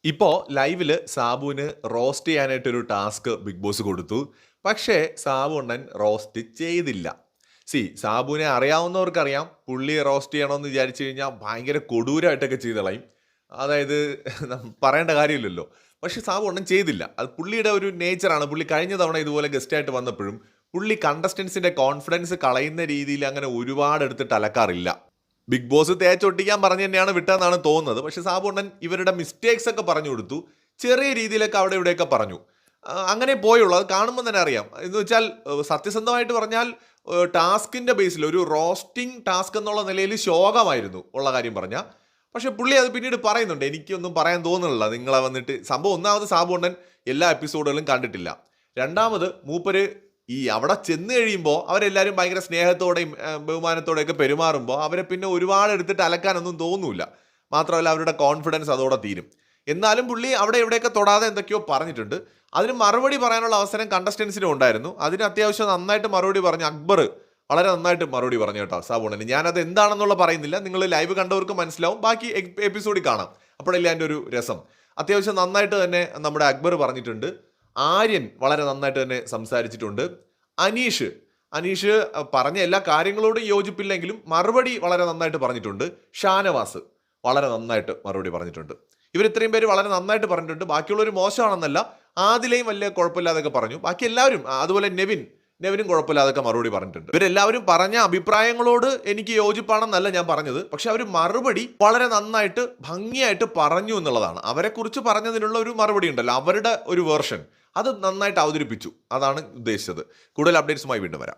ഇപ്പോൾ ലൈവില് സാബുവിന് roast ചെയ്യാനായിട്ടൊരു task big boss കൊടുത്തു. പക്ഷേ സാബു അണ്ണൻ റോസ്റ്റ് ചെയ്തില്ല. സാബുവിനെ അറിയാവുന്നവർക്കറിയാം, പുള്ളിയെ റോസ്റ്റ് ചെയ്യണമെന്ന് വിചാരിച്ചു കഴിഞ്ഞാൽ ഭയങ്കര കൊടൂരമായിട്ടൊക്കെ ചെയ്ത് കളയും. അതായത് പറയേണ്ട കാര്യമില്ലല്ലോ. പക്ഷെ സാബു അണ്ണൻ ചെയ്തില്ല. അത് പുള്ളിയുടെ ഒരു നേച്ചറാണ്. പുള്ളി കഴിഞ്ഞ തവണ ഇതുപോലെ ഗസ്റ്റായിട്ട് വന്നപ്പോഴും പുള്ളി കണ്ടസ്റ്റൻസിന്റെ കോൺഫിഡൻസ് കളയുന്ന രീതിയിൽ അങ്ങനെ ഒരുപാട് എടുത്തിട്ട് അലക്കാറില്ല. ബിഗ് ബോസ് തേച്ചൊട്ടിക്കാൻ പറഞ്ഞു തന്നെയാണ് വിട്ടതെന്നാണ് തോന്നുന്നത്. പക്ഷെ സാബു അണ്ണൻ ഇവരുടെ മിസ്റ്റേക്സ് ഒക്കെ പറഞ്ഞു കൊടുത്തു. ചെറിയ രീതിയിലൊക്കെ അവിടെ ഇവിടെയൊക്കെ പറഞ്ഞു. അങ്ങനെ പോയുള്ളൂ. അത് കാണുമ്പോൾ തന്നെ അറിയാം. എന്ന് വെച്ചാൽ സത്യസന്ധമായിട്ട് പറഞ്ഞാൽ ടാസ്കിന്റെ ബേസിൽ ഒരു റോസ്റ്റിംഗ് ടാസ്ക് എന്നുള്ള നിലയിൽ ശോകമായിരുന്നു ഉള്ള കാര്യം പറഞ്ഞാൽ. പക്ഷെ പുള്ളി അത് പിന്നീട് പറയുന്നുണ്ട്. എനിക്കൊന്നും പറയാൻ തോന്നുന്നില്ല. നിങ്ങളെ വന്നിട്ട് സംഭവം ഒന്നാമത് സാബു അണ്ണൻ എല്ലാ എപ്പിസോഡുകളും കണ്ടിട്ടില്ല. രണ്ടാമത് മൂപ്പര് അവിടെ ചെന്ന് കഴിയുമ്പോൾ അവരെല്ലാവരും ഭയങ്കര സ്നേഹത്തോടെയും ബഹുമാനത്തോടെയൊക്കെ പെരുമാറുമ്പോൾ അവരെ പിന്നെ ഒരുപാട് എടുത്തിട്ട് അലക്കാനൊന്നും തോന്നൂല. മാത്രമല്ല അവരുടെ കോൺഫിഡൻസ് അതോടെ തീരും. എന്നാലും പുള്ളി അവിടെ എവിടെയൊക്കെ തൊടാതെ എന്തൊക്കെയോ പറഞ്ഞിട്ടുണ്ട്. അതിന് മറുപടി പറയാനുള്ള അവസരം കണ്ടസ്റ്റൻസിനും ഉണ്ടായിരുന്നു. അതിന് അത്യാവശ്യം നന്നായിട്ട് മറുപടി പറഞ്ഞു. അക്ബർ വളരെ നന്നായിട്ട് മറുപടി പറഞ്ഞു കേട്ടോ സാബുണ്ണന്. ഞാനത് എന്താണെന്നുള്ള പറയുന്നില്ല, നിങ്ങൾ ലൈവ് കണ്ടവർക്ക് മനസ്സിലാവും. ബാക്കി എപ്പിസോഡിൽ കാണാം. അപ്പോഴല്ലേ അതിൻ്റെ ഒരു രസം. അത്യാവശ്യം നന്നായിട്ട് തന്നെ നമ്മുടെ അക്ബർ പറഞ്ഞിട്ടുണ്ട്. ആര്യൻ വളരെ നന്നായിട്ട് തന്നെ സംസാരിച്ചിട്ടുണ്ട്. അനീഷ് അനീഷ് പറഞ്ഞ എല്ലാ കാര്യങ്ങളോടും യോജിപ്പില്ലെങ്കിലും മറുപടി വളരെ നന്നായിട്ട് പറഞ്ഞിട്ടുണ്ട്. ഷാനവാസ് വളരെ നന്നായിട്ട് മറുപടി പറഞ്ഞിട്ടുണ്ട്. ഇവർ ഇത്രയും പേര് വളരെ നന്നായിട്ട് പറഞ്ഞിട്ടുണ്ട്. ബാക്കിയുള്ളവർ മോശമാണെന്നല്ല, ആദിലെയും വലിയ കുഴപ്പമില്ലാതൊക്കെ പറഞ്ഞു. ബാക്കി എല്ലാവരും, അതുപോലെ നെവിനും കുഴപ്പമില്ലാതൊക്കെ മറുപടി പറഞ്ഞിട്ടുണ്ട്. ഇവരെല്ലാവരും പറഞ്ഞ അഭിപ്രായങ്ങളോട് എനിക്ക് യോജിപ്പാണെന്നല്ല ഞാൻ പറഞ്ഞത്. പക്ഷെ അവർ മറുപടി വളരെ നന്നായിട്ട് ഭംഗിയായിട്ട് പറഞ്ഞു എന്നുള്ളതാണ്. അവരെക്കുറിച്ച് പറഞ്ഞതിനുള്ള ഒരു മറുപടി ഉണ്ടല്ലോ, അവരുടെ ഒരു വേർഷൻ, അത് നന്നായിട്ട് അവതരിപ്പിച്ചു. അതാണ് ഉദ്ദേശിച്ചത്. കൂടുതൽ അപ്ഡേറ്റ്സുമായി വീണ്ടും വരാം.